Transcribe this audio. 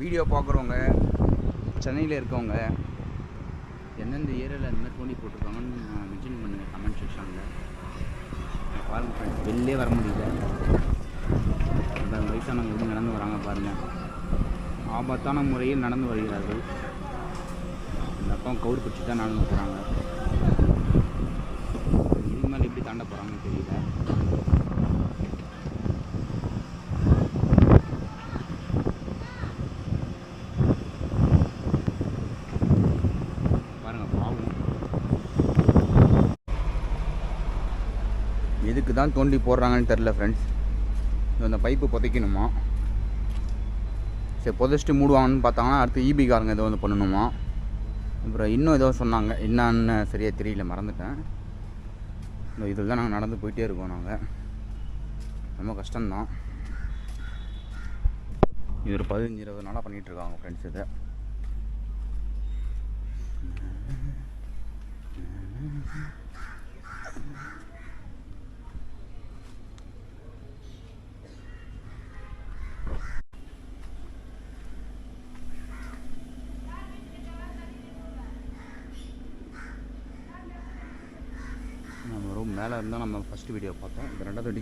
Video பார்க்குறவங்க சென்னையில் இருக்கவங்க எந்தெந்த ஏரியாவில் இந்த மாதிரி தோண்டி போட்டிருக்காங்கன்னு மென்ஷன் பண்ணுங்கள் கமெண்ட் செக்ஷனில். பாருங்கள் ஃப்ரெண்ட்ஸ், வெளிலே வர முடியல. இப்போ வயசானவங்க எப்படி நடந்து வராங்க பாருங்கள். ஆபத்தான முறையில் நடந்து வருகிறார்கள். இந்த பக்கம் கவுர் பிடிச்சி தான் நடந்து போகிறாங்க. இதுக்கு மேலே எப்படி தாண்ட போகிறாங்கன்னு தெரியல. எதுக்கு தான் தோண்டி போடுறாங்கன்னு தெரில ஃப்ரெண்ட்ஸ். இந்த பைப்பு புதைக்கணுமா, சரி புதைச்சிட்டு மூடுவாங்கன்னு பார்த்தாங்கன்னா அடுத்து ஈபி காரங்க ஏதோ வந்து பண்ணணுமா. அப்புறம் இன்னும் ஏதோ சொன்னாங்க, என்னான்னு சரியாக தெரியல, மறந்துட்டேன். இந்த இதில் தான் நாங்கள் நடந்து போயிட்டே இருக்கோம். நாங்கள் ரொம்ப கஷ்டம்தான். இது ஒரு 15-20 நாளாக பண்ணிகிட்ருக்காங்க ஃப்ரெண்ட்ஸ். இதை நம்ம ரொம்ப மேலே இருந்தால் நம்ம ஃபஸ்ட்டு வீடியோ பார்த்தோம். இந்த 2வது